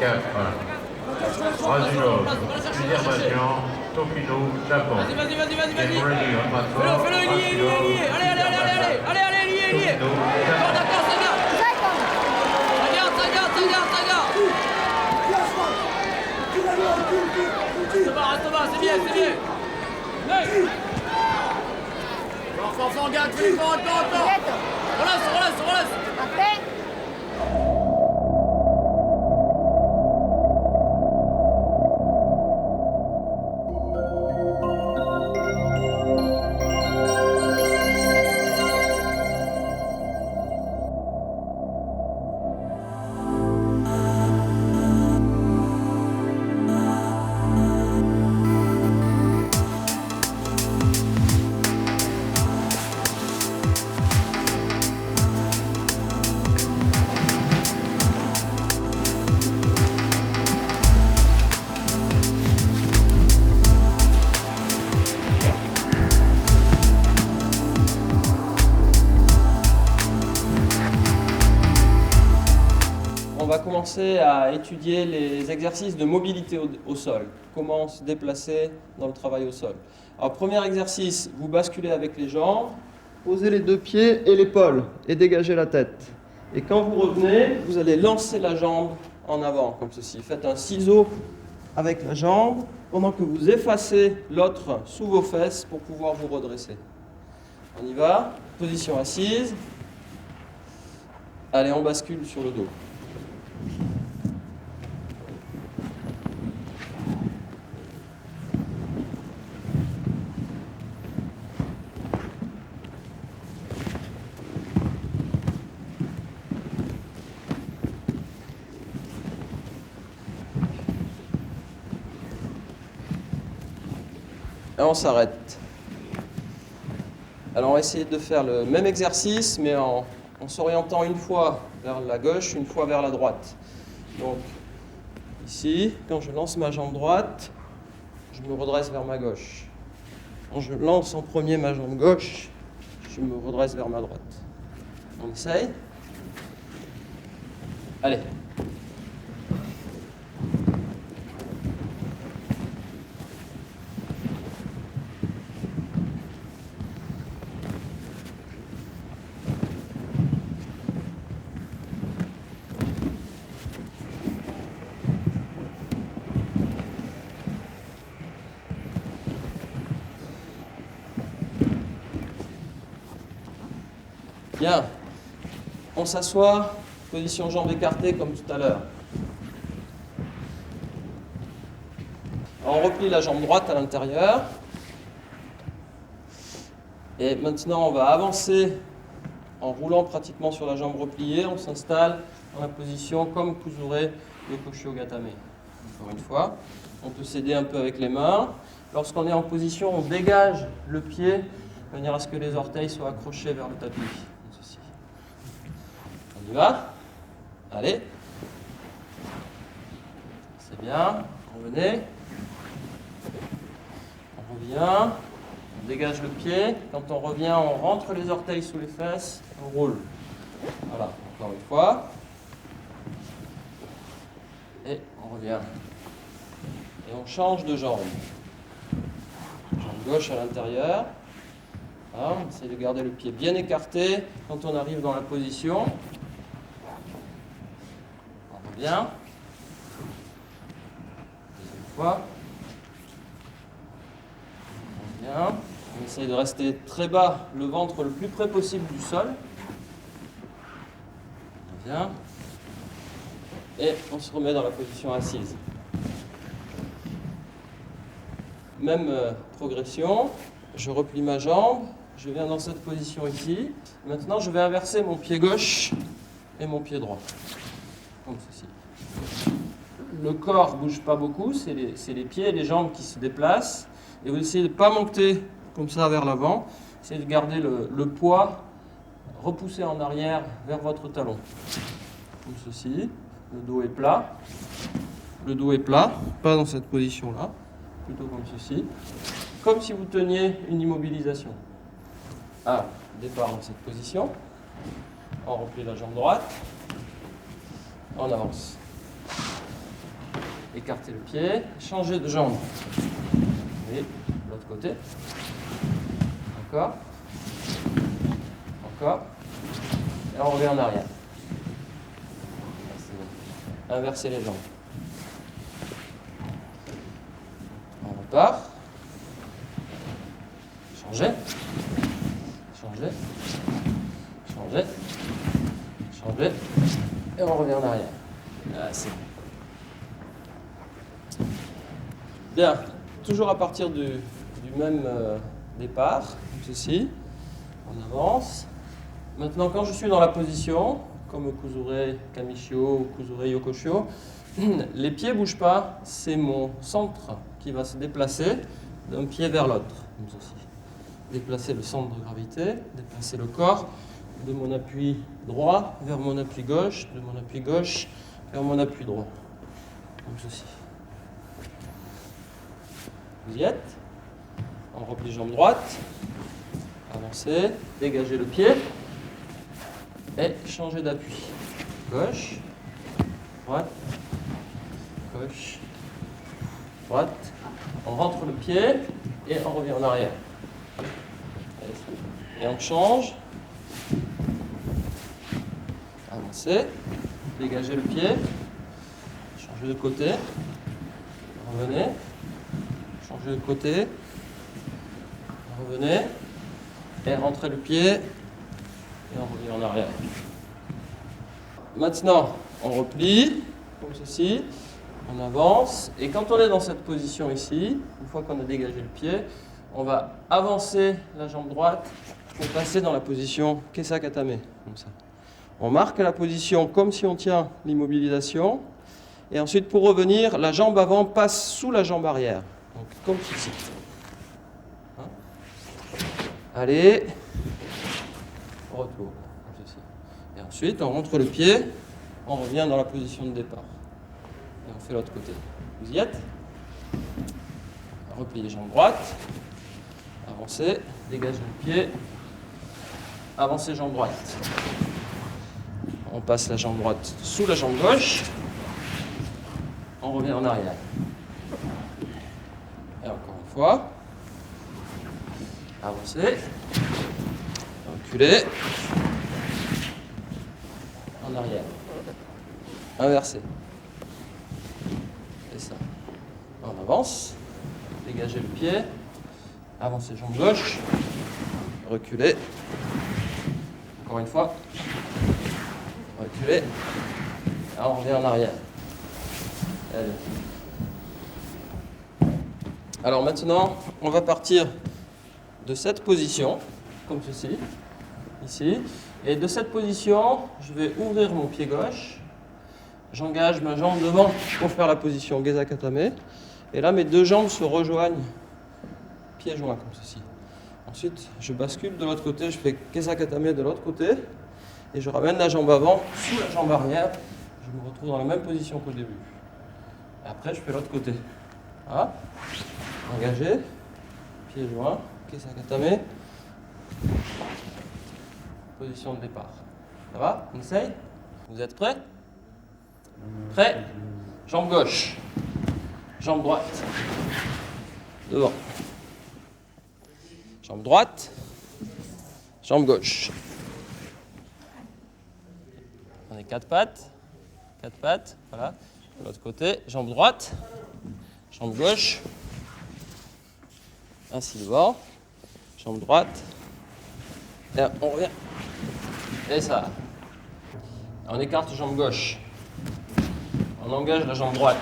4. Razulov, Azerbaïdjan, Tokino, Japon. Vas-y. Fais-le, lié. Allez, lié. D'accord, ça va. Ça va, c'est bien. Fort, garde, attends. Relâche. Après. On va commencer à étudier les exercices de mobilité au sol. Comment se déplacer dans le travail au sol. Alors, premier exercice, vous basculez avec les jambes, posez les deux pieds et l'épaule et dégagez la tête. Et quand vous revenez, vous allez lancer la jambe en avant, comme ceci. Faites un ciseau avec la jambe pendant que vous effacez l'autre sous vos fesses pour pouvoir vous redresser. On y va, position assise. Allez, on bascule sur le dos. Et on s'arrête. Alors on va essayer de faire le même exercice, mais en s'orientant une fois vers la gauche, une fois vers la droite. Donc ici, quand je lance ma jambe droite, je me redresse vers ma gauche. Quand je lance en premier ma jambe gauche, je me redresse vers ma droite. On essaye. Allez. Bien, on s'assoit, position jambes écartées comme tout à l'heure. On replie la jambe droite à l'intérieur. Et maintenant, on va avancer en roulant pratiquement sur la jambe repliée. On s'installe dans la position comme Kuzure de Koshio Gatame. Encore une fois, on peut s'aider un peu avec les mains. Lorsqu'on est en position, on dégage le pied de manière à ce que les orteils soient accrochés vers le tapis. On y va. Allez. C'est bien. Revenez. On revient. On dégage le pied. Quand on revient, on rentre les orteils sous les fesses. On roule. Voilà. Encore une fois. Et on revient. Et on change de jambe. Jambe gauche à l'intérieur. Voilà, on essaie de garder le pied bien écarté quand on arrive dans la position. On revient. Deuxième fois. On revient. On essaie de rester très bas, le ventre le plus près possible du sol. On revient. Et on se remet dans la position assise. Même progression. Je replie ma jambe. Je viens dans cette position ici. Maintenant, je vais inverser mon pied gauche et mon pied droit. Comme ceci. Le corps ne bouge pas beaucoup, c'est les pieds et les jambes qui se déplacent. Et vous essayez de ne pas monter comme ça vers l'avant. Essayez de garder le poids repoussé en arrière vers votre talon. Comme ceci. Le dos est plat. Le dos est plat, pas dans cette position-là. Plutôt comme ceci. Comme si vous teniez une immobilisation. Départ dans cette position. On replie la jambe droite. On avance. écarter le pied, changer de jambe. Et l'autre côté. Encore. Encore. Et on revient en arrière. Inverser les jambes. On repart. Changer. Changer. Changer. Changer. Et on revient en arrière. Ah, c'est bon. Bien. Toujours à partir du même départ, comme ceci. On avance. Maintenant, quand je suis dans la position, comme Kuzure Kamishio ou Kuzure Yokoshio, les pieds ne bougent pas, c'est mon centre qui va se déplacer d'un pied vers l'autre, comme ceci. Déplacer le centre de gravité, déplacer le corps de mon appui droit vers mon appui gauche, de mon appui gauche vers mon appui droit, comme ceci. Vous y êtes? On replie jambe droite, avancer, dégager le pied et changer d'appui. Gauche, droite, gauche, droite. On rentre le pied et on revient en arrière. Et on change. Avancer, dégager le pied, changer de côté, revenez, changer de côté, revenez, et rentrez le pied, et on revient en arrière. Maintenant, on replie, comme ceci, on avance, et quand on est dans cette position ici, une fois qu'on a dégagé le pied, on va avancer la jambe droite pour passer dans la position Kesakatame, comme ça. On marque la position comme si on tient l'immobilisation, et ensuite pour revenir, la jambe avant passe sous la jambe arrière, donc comme ceci. Allez, retour, comme ceci. Et ensuite, on rentre le pied, on revient dans la position de départ. Et on fait l'autre côté. Vous y êtes? Repliez jambe droite, avancez, dégagez le pied, avancez jambe droite. On passe la jambe droite sous la jambe gauche, on revient en arrière. Et encore une fois, avancez, reculez, en arrière, inversez. Et ça. On avance, dégagez le pied, avancez jambe gauche, reculez, encore une fois, reculez, et on revient en arrière. Allez. Alors maintenant, on va partir de cette position, comme ceci, ici, et de cette position, je vais ouvrir mon pied gauche, j'engage ma jambe devant pour faire la position Gesakatame, et là mes deux jambes se rejoignent, pieds joints comme ceci. Ensuite, je bascule de l'autre côté, je fais Gesakatame de l'autre côté, et je ramène la jambe avant sous la jambe arrière, je me retrouve dans la même position qu'au début. Et après, je fais l'autre côté. Voilà. Engagé, pieds joints, Kesakatame, position de départ. Ça va? On essaye? Vous êtes prêts? Prêts? Jambe gauche, jambe droite, devant. Jambe droite, jambe gauche. On est quatre pattes, voilà. De l'autre côté, jambe droite, jambe gauche, ainsi devant, jambe droite, et on revient, et ça. On écarte jambe gauche, on engage la jambe droite,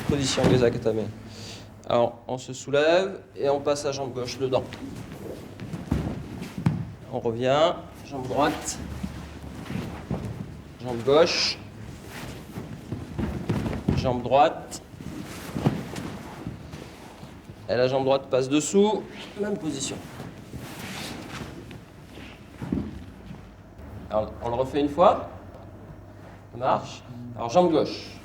position Gesakatame. Alors on se soulève et on passe la jambe gauche dedans. On revient, jambe droite, jambe gauche, jambe droite, et la jambe droite passe dessous, même position. Alors, on le refait une fois, ça marche. Alors jambe gauche,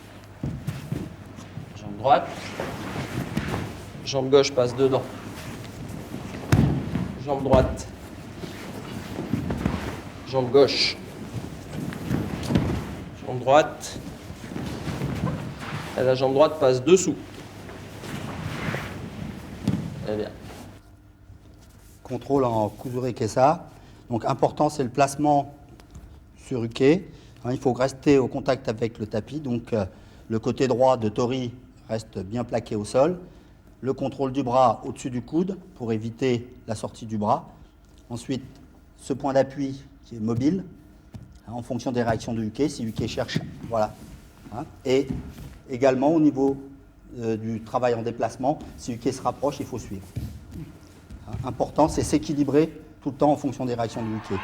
jambe droite, jambe gauche passe dedans, jambe droite, jambe gauche, jambe droite, Et la jambe droite passe dessous. Eh bien. Contrôle en Kuzure Kesa. Donc important, c'est le placement sur uke. Il faut rester au contact avec le tapis. Donc le côté droit de Tori reste bien plaqué au sol. Le contrôle du bras au-dessus du coude pour éviter la sortie du bras. Ensuite, ce point d'appui qui est mobile en fonction des réactions de uke. Si uke cherche, voilà. Et également au niveau du travail en déplacement, si uke se rapproche, il faut suivre. Important, c'est s'équilibrer tout le temps en fonction des réactions de uke.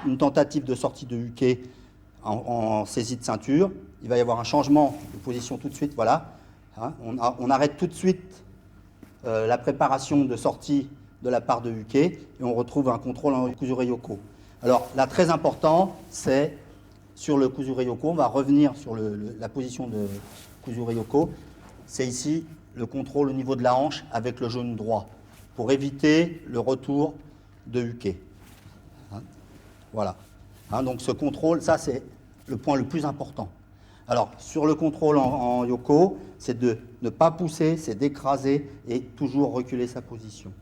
Une tentative de sortie de uke en saisie de ceinture. Il va y avoir un changement de position tout de suite. Voilà. On arrête tout de suite la préparation de sortie de la part de uke et on retrouve un contrôle en Kuzure Yoko. Alors là, très important, c'est sur le Kuzure Yoko. On va revenir sur la position de Kuzure Yoko. C'est ici le contrôle au niveau de la hanche avec le genou droit pour éviter le retour de uke. Voilà. Donc ce contrôle, ça c'est le point le plus important. Alors sur le contrôle en Yoko, c'est de ne pas pousser, c'est d'écraser et toujours reculer sa position.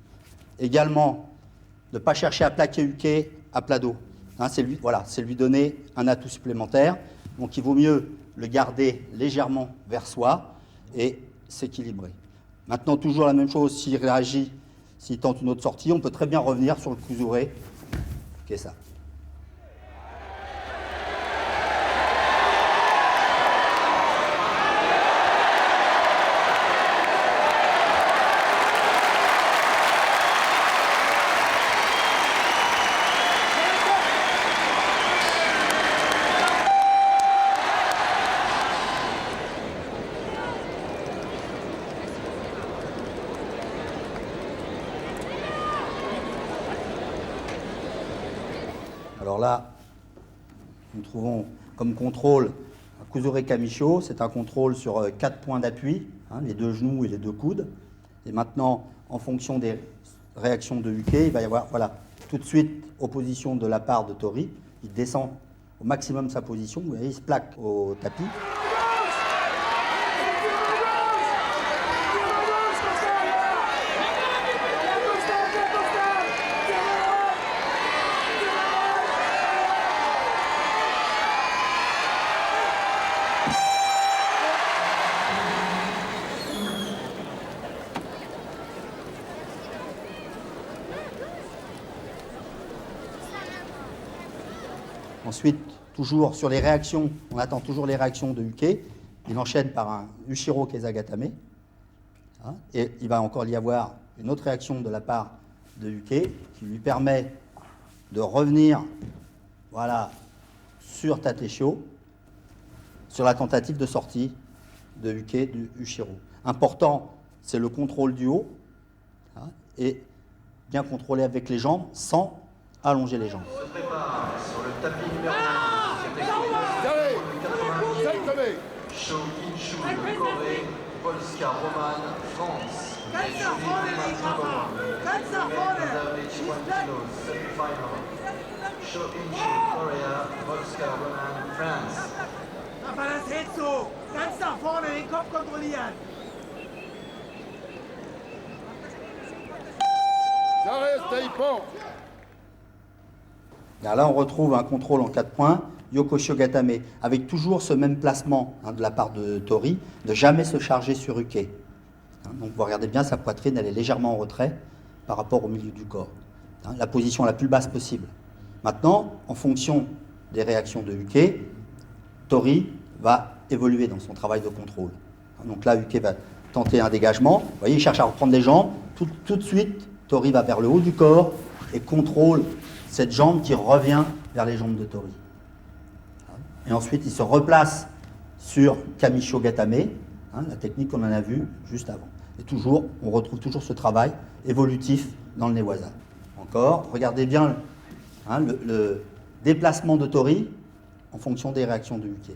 Également, de ne pas chercher à plaquer uke à plat dos. C'est lui donner un atout supplémentaire. Donc il vaut mieux le garder légèrement vers soi et s'équilibrer. Maintenant, toujours la même chose, s'il réagit, s'il tente une autre sortie, on peut très bien revenir sur le Kuzure Kesa. Alors là, nous trouvons comme contrôle un Kuzure Kamisho. C'est un contrôle sur 4 points d'appui, les 2 genoux et les 2 coudes. Et maintenant, en fonction des réactions de uke, il va y avoir tout de suite opposition de la part de Tori. Il descend au maximum sa position. Vous voyez, il se plaque au tapis. Ensuite, toujours sur les réactions, on attend toujours les réactions de uke. Il enchaîne par un Ushiro Kezagatame. Et il va encore y avoir une autre réaction de la part de uke qui lui permet de revenir sur Tateshio, sur la tentative de sortie de uke du Ushiro. Important, c'est le contrôle du haut et bien contrôler avec les jambes sans allonger les jambes. Se prépare sur le tapis numéro 1. Sho Kinshu, Corée, Polska, Roman, France. Ganz nach vorne, die Papa! Ganz nach vorne! 71 kilos, semi-final. Sho Kinshu, Korea, Polska, Roman, France. Papa, das hältst du! Ganz nach vorne, den Kopf kontrollieren! Là, on retrouve un contrôle en 4 points, Yoko Shogatame, avec toujours ce même placement de la part de Tori, de jamais se charger sur uke. Donc vous regardez bien, sa poitrine, elle est légèrement en retrait par rapport au milieu du corps. La position la plus basse possible. Maintenant, en fonction des réactions de uke, Tori va évoluer dans son travail de contrôle. Donc là, uke va tenter un dégagement. Vous voyez, il cherche à reprendre les jambes. Tout de suite, Tori va vers le haut du corps et contrôle cette jambe qui revient vers les jambes de Tori. Et ensuite, il se replace sur Kamisho Gatame, la technique qu'on en a vue juste avant. Et toujours, on retrouve toujours ce travail évolutif dans le Newaza. Encore, regardez bien hein, le déplacement de Tori en fonction des réactions de Uke.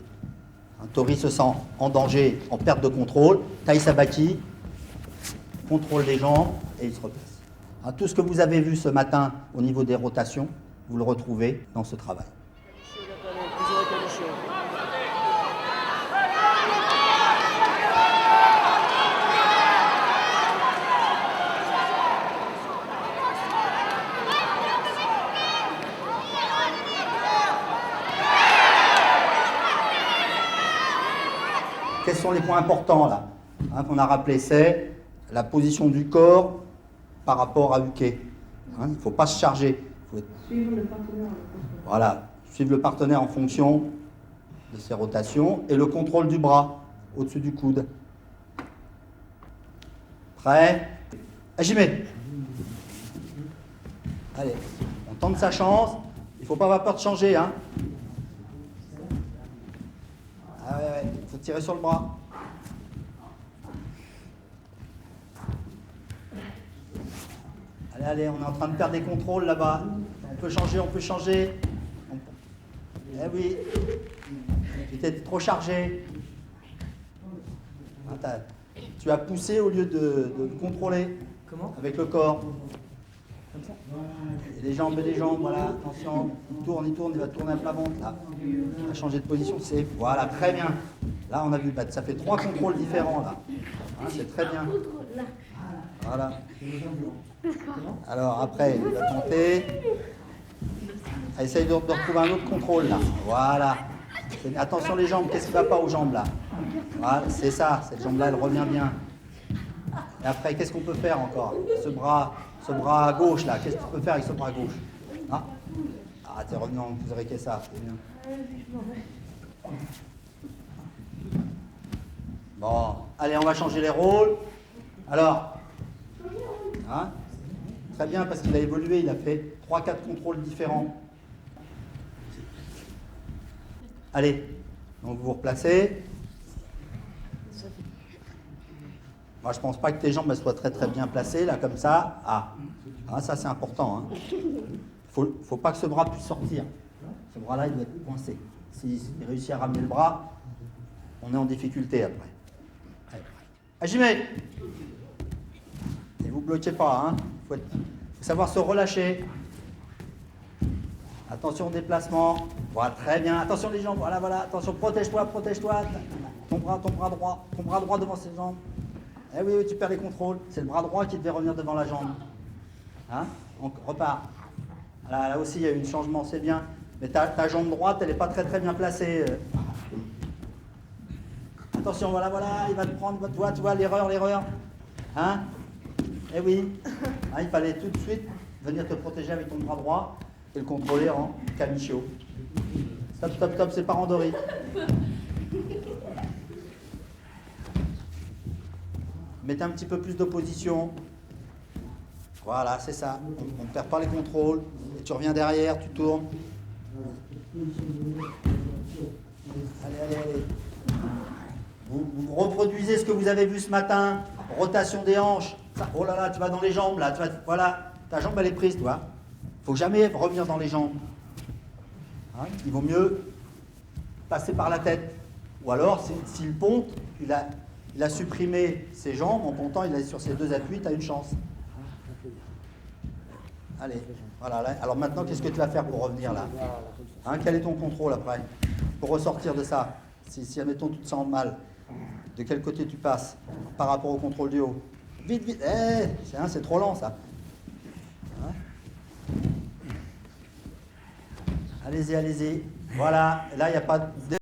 Hein, Tori se sent en danger, en perte de contrôle. Tai Sabaki contrôle les jambes et il se replace. Hein, tout ce que vous avez vu ce matin au niveau des rotations, vous le retrouvez dans ce travail. Quels sont les points importants là, hein, qu'on a rappelé? C'est la position du corps par rapport à Uke. Hein, il ne faut pas se charger. Suivre le partenaire. Voilà, suivre le partenaire en fonction de ses rotations et le contrôle du bras au-dessus du coude. Prêt? Hajime. Allez, on tente sa chance. Il ne faut pas avoir peur de changer. Hein. Ah ouais, il faut tirer sur le bras. Allez, allez, on est en train de perdre des contrôles là-bas. On peut changer, on peut changer. Eh oui, tu étais trop chargé. Ah, tu as poussé au lieu de contrôler. Comment? Avec le corps. Comme ça. Et les jambes, voilà, attention. Il tourne, il va tourner à plat ventre, là. Il va changer de position, c'est... Voilà, très bien. Là, on a vu, ça fait 3 contrôles différents, là. Hein, c'est très bien. Voilà. Alors, après, il va tenter. Essaye de retrouver un autre contrôle, là. Voilà. Attention les jambes, qu'est-ce qui ne va pas aux jambes, là? Voilà, c'est ça, cette jambe-là, elle revient bien. Et après, qu'est-ce qu'on peut faire encore? Ce bras gauche, là, qu'est-ce que tu peux faire avec ce bras gauche? Ah, t'es revenu en Kuzurike ça, c'est bien. Bon, allez, on va changer les rôles. Alors, hein, très bien, parce qu'il a évolué, il a fait 3-4 contrôles différents. Allez, donc vous vous replacez. Moi, je ne pense pas que tes jambes soient très très bien placées, là, comme ça. Ah, ça c'est important. Il ne faut pas que ce bras puisse sortir. Ce bras-là, il doit être coincé. S'il réussit à ramener le bras, on est en difficulté après. Hajime! Et vous ne bloquez pas. Il faut savoir se relâcher. Attention au déplacement. Voilà, très bien. Attention les jambes. Voilà, voilà. Attention, protège-toi, protège-toi. Ton bras droit devant ses jambes. Eh oui, tu perds les contrôles. C'est le bras droit qui devait revenir devant la jambe. Hein? On repart. Là aussi, il y a eu un changement, c'est bien. Mais ta jambe droite, elle n'est pas très très bien placée. Attention, voilà, il va te prendre. Tu vois, l'erreur. Hein? Eh oui. Hein, il fallait tout de suite venir te protéger avec ton bras droit et le contrôler en kamicho. Stop, c'est pas randori. Mettez un petit peu plus d'opposition. Voilà, c'est ça. On ne perd pas les contrôles. Et tu reviens derrière, tu tournes. Allez. Vous reproduisez ce que vous avez vu ce matin. Rotation des hanches. Ça, oh là là, tu vas dans les jambes là. Voilà, ta jambe elle est prise, tu vois. Faut jamais revenir dans les jambes. Hein, il vaut mieux passer par la tête. Ou alors, s'il ponte, il a supprimé ses jambes, en pontant, il est sur ses 2 appuis, tu as une chance. Allez, voilà. Là. Alors maintenant, qu'est-ce que tu vas faire pour revenir là? Hein, quel est ton contrôle après? Pour ressortir de ça, si admettons, tu te sens mal, de quel côté tu passes par rapport au contrôle du haut? Vite, c'est trop lent ça. Hein? Allez-y. Voilà, là, il n'y a pas de...